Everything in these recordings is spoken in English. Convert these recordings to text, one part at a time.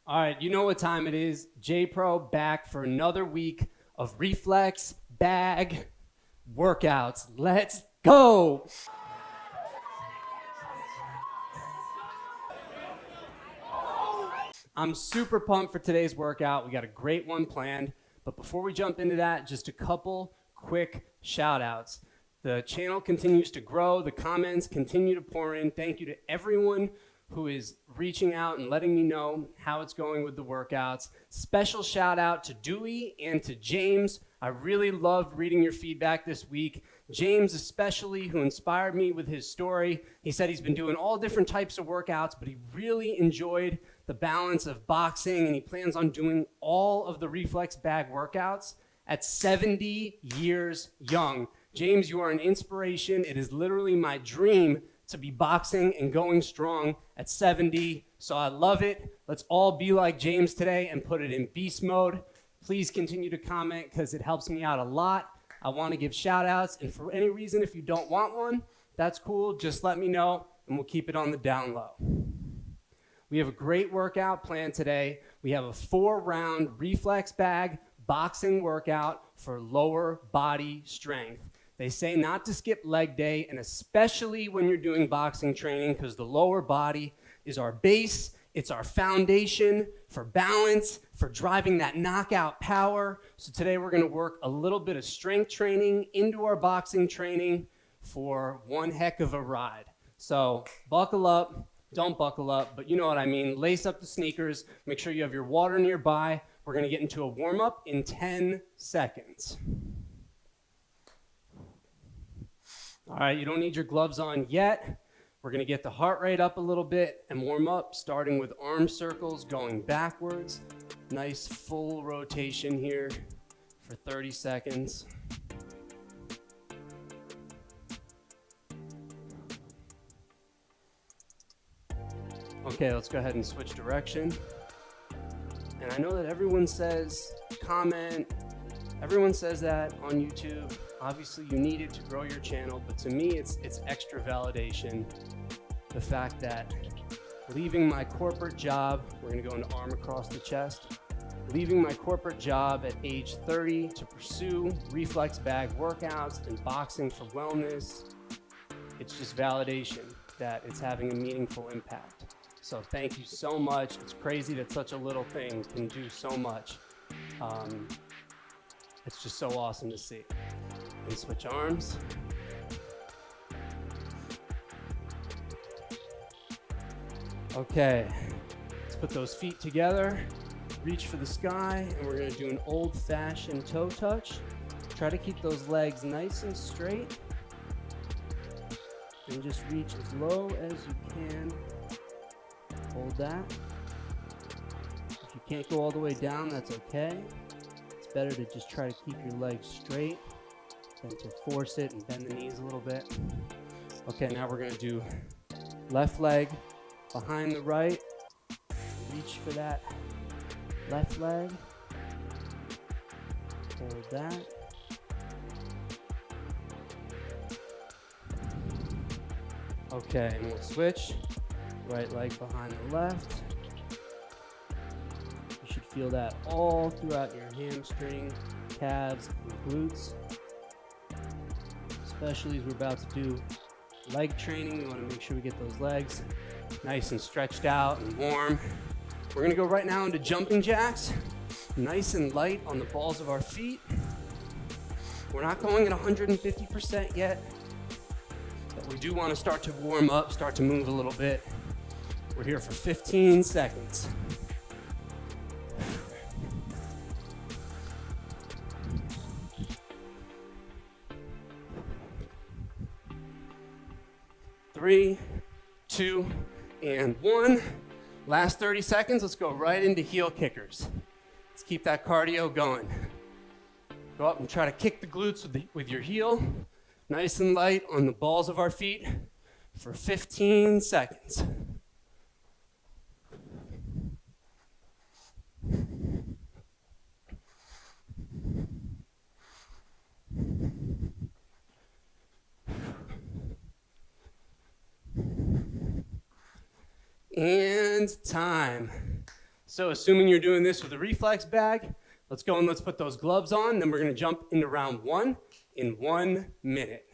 All right, you know what time it is. J-Pro back for another week of Reflex Bag workouts. Let's go. I'm super pumped for today's workout. We got a great one planned. But before we jump into that, just a couple quick shout outs. The channel continues to grow. The comments continue to pour in. Thank you to everyone who is reaching out and letting me know how it's going with the workouts. Special shout out to Dewey and to James. I really loved reading your feedback this week. James especially, who inspired me with his story. He said he's been doing all different types of workouts, but he really enjoyed the balance of boxing, and he plans on doing all of the Reflex Bag workouts at 70 years young. James, you are an inspiration. It is literally my dream to be boxing and going strong at 70. So I love it. Let's all be like James today and put it in beast mode. Please continue to comment because it helps me out a lot. I want to give shout outs, and for any reason, if you don't want one, that's cool. Just let me know and we'll keep it on the down low. We have a great workout planned today. We have a 4-round Reflex Bag Boxing Workout for lower body strength. They say not to skip leg day, and especially when you're doing boxing training, because the lower body is our base, it's our foundation for balance, for driving that knockout power. So today we're gonna work a little bit of strength training into our boxing training for one heck of a ride. So buckle up, don't buckle up, but you know what I mean. Lace up the sneakers, make sure you have your water nearby. We're gonna get into a warm-up in 10 seconds. All right, you don't need your gloves on yet. We're gonna get the heart rate up a little bit and warm up, starting with arm circles going backwards. Nice full rotation here for 30 seconds. Okay, let's go ahead and switch direction. And I know that everyone says comment, everyone says that on YouTube. Obviously you need it to grow your channel, but to me it's extra validation. The fact that leaving my corporate job, we're gonna go into arm across the chest, leaving my corporate job at age 30 to pursue Reflex Bag workouts and boxing for wellness, it's just validation that it's having a meaningful impact. So thank you so much. It's crazy that such a little thing can do so much. It's just so awesome to see. And switch arms. Okay, let's put those feet together, reach for the sky, and we're gonna do an old-fashioned toe touch. Try to keep those legs nice and straight, and just reach as low as you can. Hold that. If you can't go all the way down, that's okay. It's better to just try to keep your legs straight than to force it and bend the knees a little bit. Okay, now we're gonna do left leg behind the right. Reach for that left leg. Hold that. Okay, and we'll switch. Right leg behind the left. You should feel that all throughout your hamstring, calves, and glutes. Especially as we're about to do leg training, we want to make sure we get those legs nice and stretched out and warm. We're gonna go right now into jumping jacks, nice and light on the balls of our feet. We're not going at 150% yet, but we do want to start to warm up, start to move a little bit. We're here for 15 seconds. Three, 2, and 1. Last 30 seconds, let's go right into heel kickers. Let's keep that cardio going. Go up and try to kick the glutes with your heel, nice and light on the balls of our feet for 15 seconds. And time. So assuming you're doing this with a reflex bag, let's go and let's put those gloves on. Then we're going to jump into round 1 in 1 minute.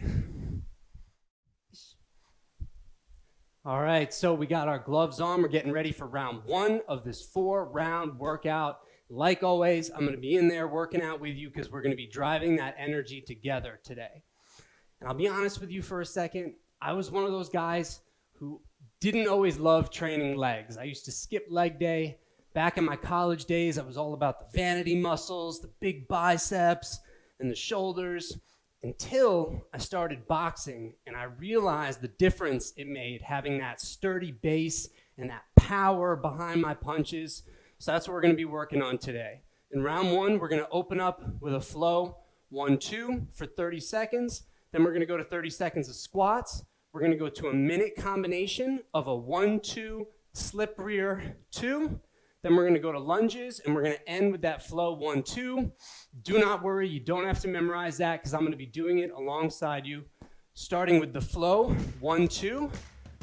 All right, so we got our gloves on. We're getting ready for round 1 of this 4-round workout. Like always, I'm going to be in there working out with you because we're going to be driving that energy together today. And I'll be honest with you for a second. I was one of those guys who didn't always love training legs. I used to skip leg day. Back in my college days, I was all about the vanity muscles, the big biceps, and the shoulders, until I started boxing and I realized the difference it made having that sturdy base and that power behind my punches. So that's what we're going to be working on today. In round 1, we're going to open up with a flow 1-2 for 30 seconds. Then we're going to go to 30 seconds of squats. We're going to go to a minute combination of a 1-2 slip rear 2. Then we're going to go to lunges, and we're going to end with that flow 1-2. Do not worry, you don't have to memorize that because I'm going to be doing it alongside you, starting with the flow 1-2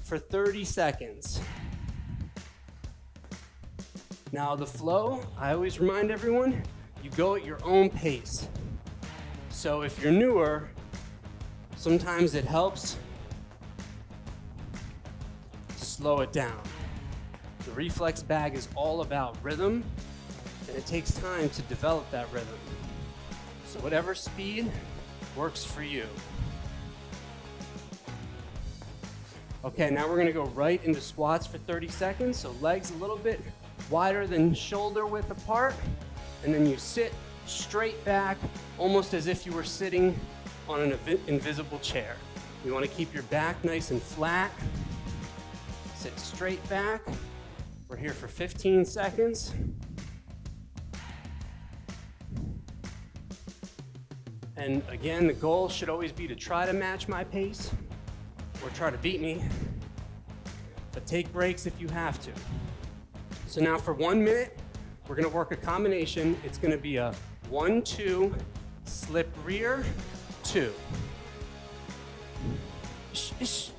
for 30 seconds. Now the flow, I always remind everyone, you go at your own pace. So if you're newer, sometimes it helps to slow it down. The reflex bag is all about rhythm, and it takes time to develop that rhythm. So whatever speed works for you. Okay, now we're gonna go right into squats for 30 seconds. So legs a little bit wider than shoulder width apart, and then you sit straight back, almost as if you were sitting on an invisible chair. You wanna keep your back nice and flat. Sit straight back. We're here for 15 seconds. And again, the goal should always be to try to match my pace or try to beat me, but take breaks if you have to. So now for 1 minute, we're gonna work a combination. It's gonna be a 1-2 slip rear 2. Ish, ish,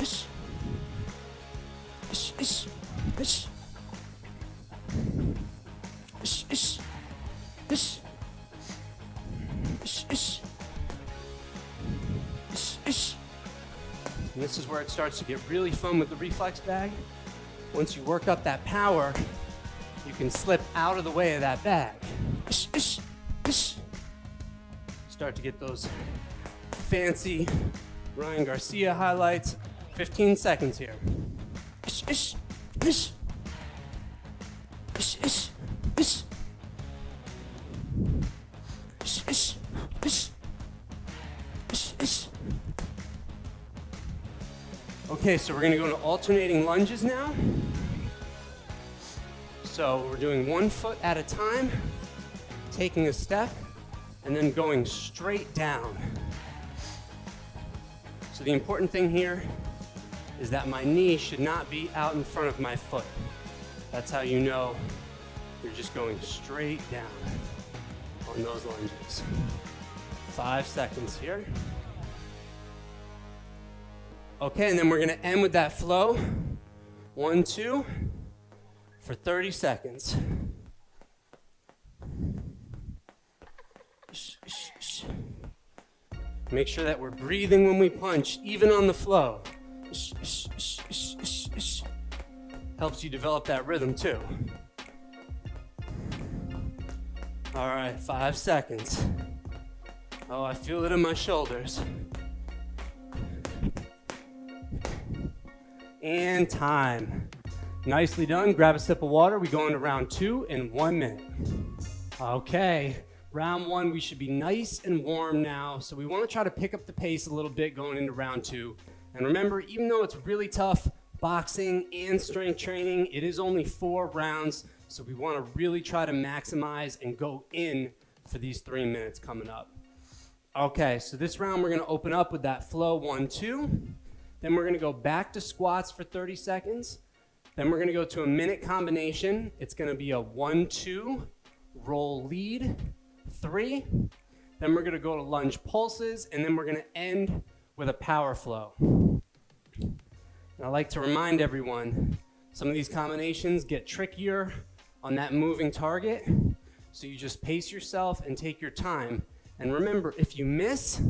ish. Ish, ish. Ish. Ish, ish. Ish. Ish, ish. Ish, ish. And this is where it starts to get really fun with the reflex bag. Once you work up that power, you can slip out of the way of that bag. Ish, ish, ish. Start to get those fancy Ryan Garcia highlights. 15 seconds here. Ish, ish. Ish. Ish, ish, ish. Ish, ish, ish. Ish, ish. Okay, so we're gonna go to alternating lunges now. So we're doing 1 foot at a time, taking a step, and then going straight down. So the important thing here is that my knee should not be out in front of my foot. That's how you know you're just going straight down on those lunges. 5 seconds here. Okay, and then we're gonna end with that flow. 1-2 for 30 seconds. Make sure that we're breathing when we punch, even on the flow. Helps you develop that rhythm too. All right, 5 seconds. Oh, I feel it in my shoulders. And time. Nicely done. Grab a sip of water. We go into round 2 in 1 minute. Okay, round 1, we should be nice and warm now. So we want to try to pick up the pace a little bit going into round 2. And remember, even though it's really tough, boxing and strength training, it is only 4 rounds. So we want to really try to maximize and go in for these 3 minutes coming up. Okay, so this round we're going to open up with that flow 1-2. Then we're going to go back to squats for 30 seconds. Then we're going to go to a minute combination. It's going to be a 1-2 roll lead 3. Then we're going to go to lunge pulses, and then we're going to end with a power flow. And I like to remind everyone Some of these combinations get trickier on that moving target, so you just pace yourself and take your time. And remember, if you miss,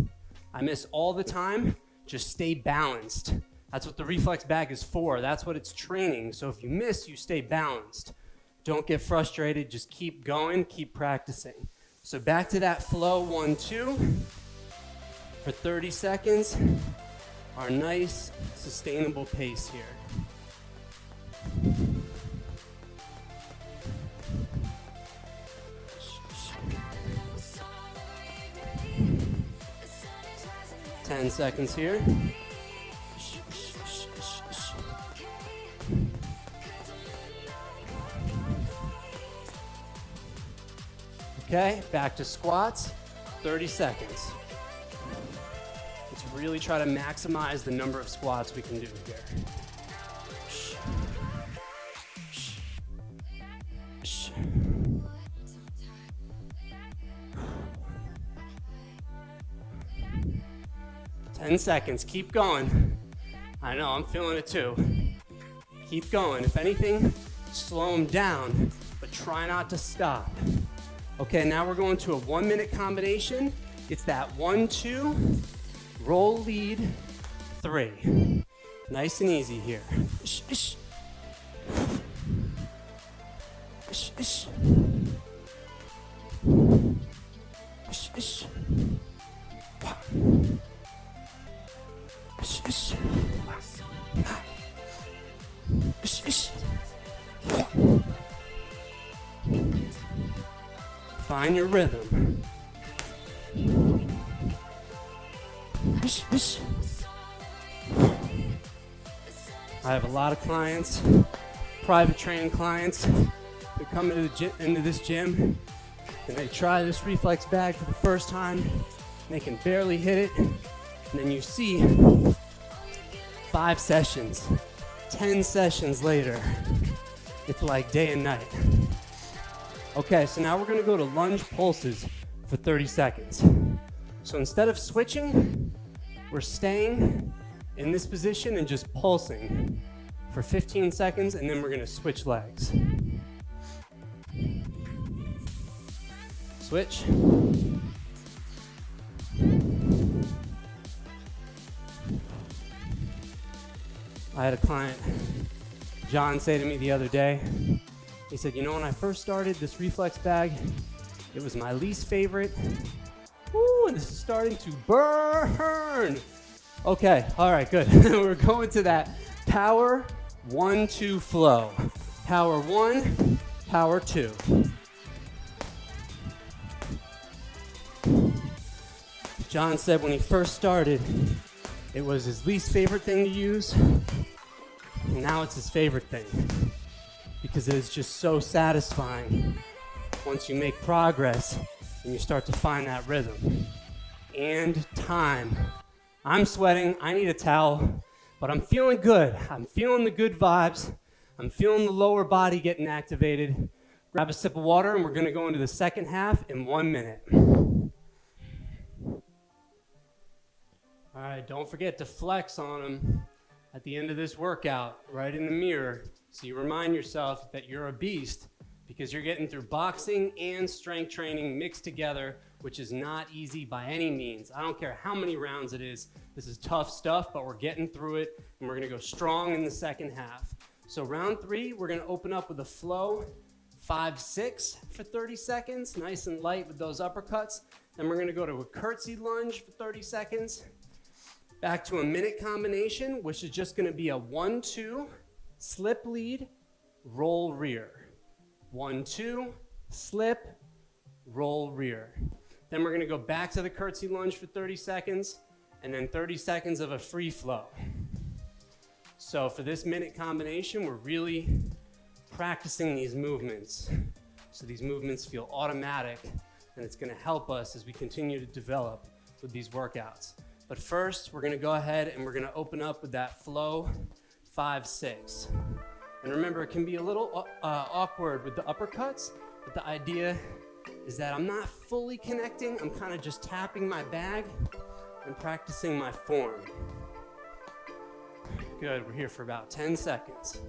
I miss all the time, just stay balanced. That's what the reflex bag is for. That's what it's training. So if you miss, you stay balanced. Don't get frustrated, just keep going, keep practicing. So back to that flow 1-2 for 30 seconds. Our nice, sustainable pace here. Ten seconds here. Okay, back to squats, 30 seconds. Let's really try to maximize the number of squats we can do here. 10 seconds, keep going. I know, I'm feeling it too. Keep going. If anything, slow them down, but try not to stop. Okay, now we're going to a 1-minute combination. It's that 1-2, roll lead, 3. Nice and easy here. Ish, ish. Ish, ish. Ish, ish. Ish, ish. Ish, ish. Find your rhythm. Ish, ish. I have a lot of clients, private training clients, that come into this gym and they try this reflex bag for the first time, and they can barely hit it, and then you see 5 sessions, 10 sessions later, it's like day and night. Okay, so now we're gonna go to lunge pulses for 30 seconds. So instead of switching, we're staying in this position and just pulsing for 15 seconds, and then we're gonna switch legs. Switch. I had a client, John, say to me the other day, he said, you know, when I first started this reflex bag, it was my least favorite. Woo, and this is starting to burn. Okay, all right, good. We're going to that power 1-2 flow. Power 1, power 2. John said when he first started, it was his least favorite thing to use, and now it's his favorite thing, because it is just so satisfying once you make progress and you start to find that rhythm. And time. I'm sweating, I need a towel, but I'm feeling good. I'm feeling the good vibes. I'm feeling the lower body getting activated. Grab a sip of water and we're gonna go into the second half in 1 minute. All right, don't forget to flex on them at the end of this workout, right in the mirror, so you remind yourself that you're a beast, because you're getting through boxing and strength training mixed together, which is not easy by any means. I don't care how many rounds it is. This is tough stuff, but we're getting through it, and we're gonna go strong in the second half. So round 3, we're gonna open up with a flow 5-6 for 30 seconds, nice and light with those uppercuts. Then we're gonna go to a curtsy lunge for 30 seconds. Back to a minute combination, which is just gonna be a 1-2, slip lead, roll rear. 1-2, slip, roll rear. Then we're gonna go back to the curtsy lunge for 30 seconds, and then 30 seconds of a free flow. So for this minute combination, we're really practicing these movements. So these movements feel automatic, and it's gonna help us as we continue to develop with these workouts. But first, we're gonna go ahead and we're gonna open up with that flow 5-6. And remember, it can be a little awkward with the uppercuts, but the idea is that I'm not fully connecting. I'm kind of just tapping my bag and practicing my form. Good, we're here for about 10 seconds.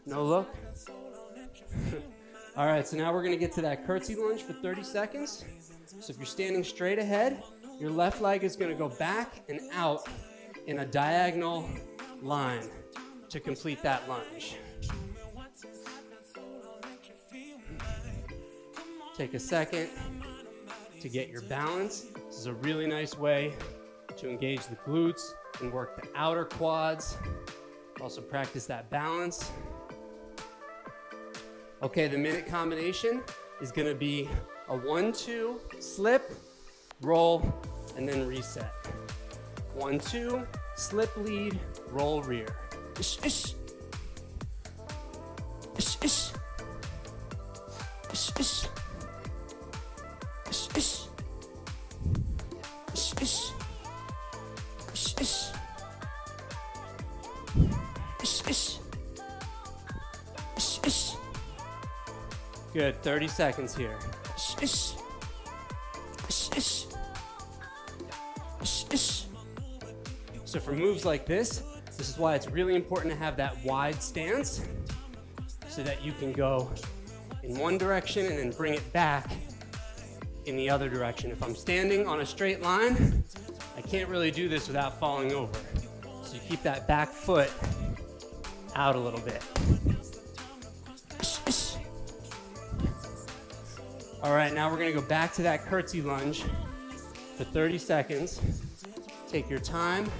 No look? All right, so now we're gonna get to that curtsy lunge for 30 seconds. So if you're standing straight ahead, your left leg is gonna go back and out in a diagonal line to complete that lunge. Take a second to get your balance. This is a really nice way to engage the glutes and work the outer quads. Also practice that balance. Okay, the minute combination is gonna be a 1-2, slip, roll, and then reset. 1-2, slip lead, roll rear. Ish, ish. Ish, ish. Ish, ish. Ish, ish. Ish, ish. Ish, ish. Ish, ish. Ish, ish. Good, 30 seconds here. Ish, ish. Ish, ish. Ish, ish. So for moves like this is why it's really important to have that wide stance so that you can go in one direction and then bring it back in the other direction. If I'm standing on a straight line, I can't really do this without falling over. So you keep that back foot out a little bit. All right, now we're gonna go back to that curtsy lunge for 30 seconds. Take your time,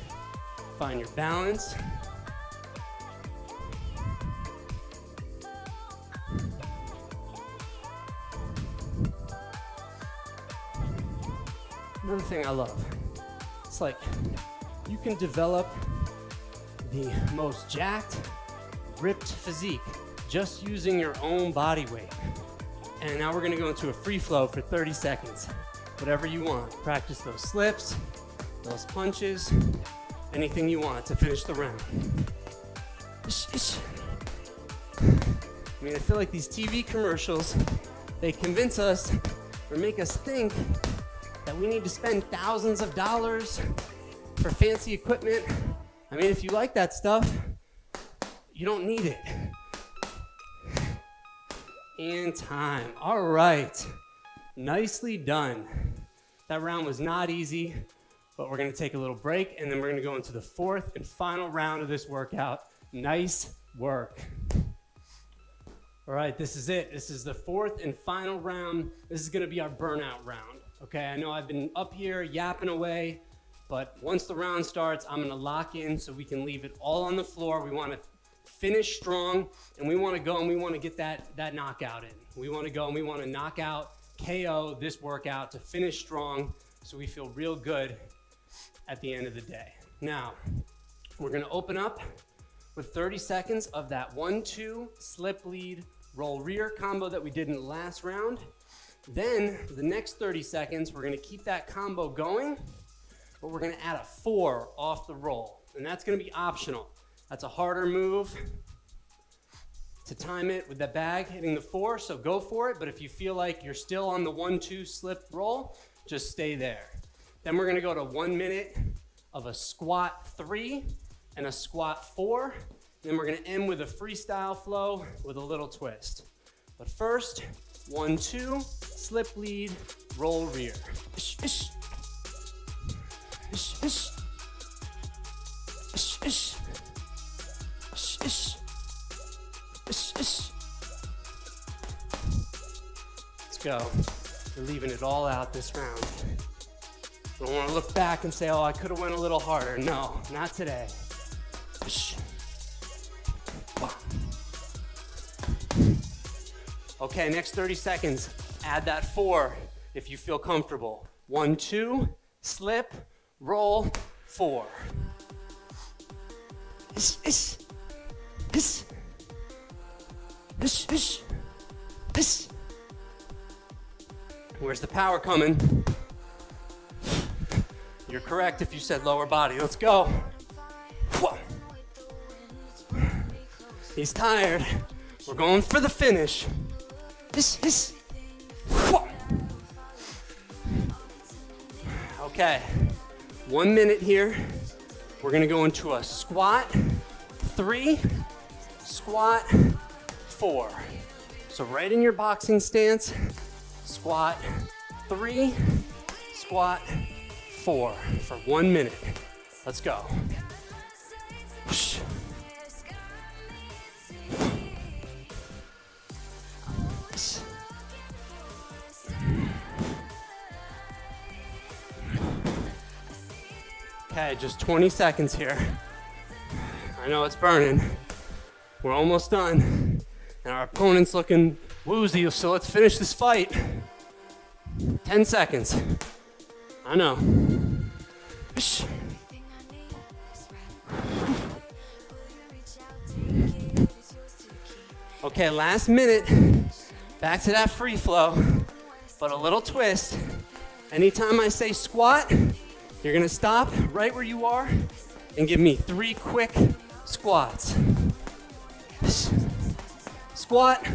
find your balance. Another thing I love, it's like you can develop the most jacked, ripped physique just using your own body weight. And now we're gonna go into a free flow for 30 seconds. Whatever you want. Practice those slips, those punches, anything you want to finish the round. I mean, I feel like these TV commercials, they convince us or make us think that we need to spend thousands of dollars for fancy equipment. I mean, if you like that stuff, you don't need it. And time. All right. Nicely done. That round was not easy, but we're gonna take a little break and then we're gonna go into the fourth and final round of this workout. Nice work. All right, this is it. This is the fourth and final round. This is gonna be our burnout round. Okay, I know I've been up here yapping away, but once the round starts, I'm gonna lock in so we can leave it all on the floor. We wanna finish strong, and we wanna go and we wanna get that knockout in. We wanna go and we wanna knock out, KO this workout to finish strong so we feel real good at the end of the day. Now, we're gonna open up with 30 seconds of that 1-2 slip lead roll rear combo that we did in the last round. Then the next 30 seconds, we're gonna keep that combo going, but we're gonna add a 4 off the roll. And that's gonna be optional. That's a harder move to time it with the bag hitting the 4, so go for it. But if you feel like you're still on the 1-2 slip roll, just stay there. Then we're gonna go to 1 minute of a squat 3 and a squat 4. Then we're gonna end with a freestyle flow with a little twist. But first, 1-2, slip lead, roll rear. Ish, ish. Ish, ish. Ish, ish. Ish, ish. Ish, ish. Let's go. We're leaving it all out this round. I don't want to look back and say, oh, I could have went a little harder. No, not today. Ish. Okay, next 30 seconds, add that 4 if you feel comfortable. 1-2, slip, roll, 4. Ish, ish, ish, ish, ish, ish. Where's the power coming? You're correct if you said lower body. Let's go. He's tired. We're going for the finish. Okay, 1 minute here. We're gonna go into a squat 3, squat 4. So right in your boxing stance, squat 3, squat 4 for 1 minute. Let's go. Okay, just 20 seconds here. I know it's burning. We're almost done. And our opponent's looking woozy, so let's finish this fight. 10 seconds. I know. Okay, last minute. Back to that free flow, but a little twist. Anytime I say squat, you're gonna stop right where you are and give me 3 quick squats. Squat.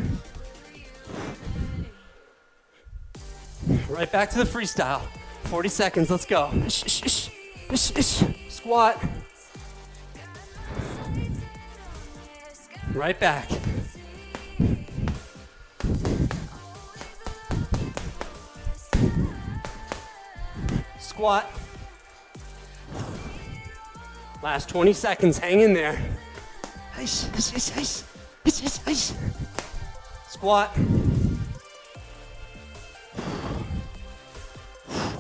Right back to the freestyle. 40 seconds, let's go. Squat. Right back. Squat. Last 20 seconds, hang in there. Squat.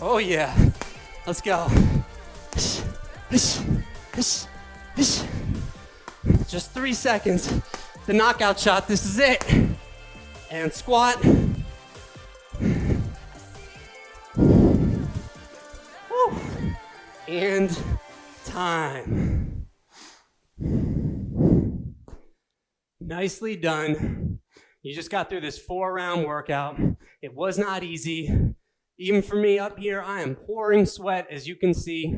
Oh yeah, let's go. Just 3 seconds. The knockout shot, this is it. And squat. Woo. And time. Nicely done. You just got through this 4-round workout. It was not easy. Even for me up here, I am pouring sweat, as you can see.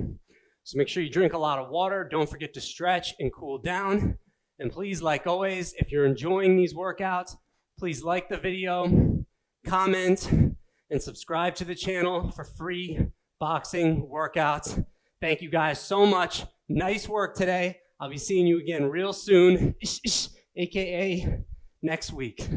So make sure you drink a lot of water. Don't forget to stretch and cool down. And please, like always, if you're enjoying these workouts, please like the video, comment, and subscribe to the channel for free boxing workouts. Thank you guys so much. Nice work today. I'll be seeing you again real soon, aka next week.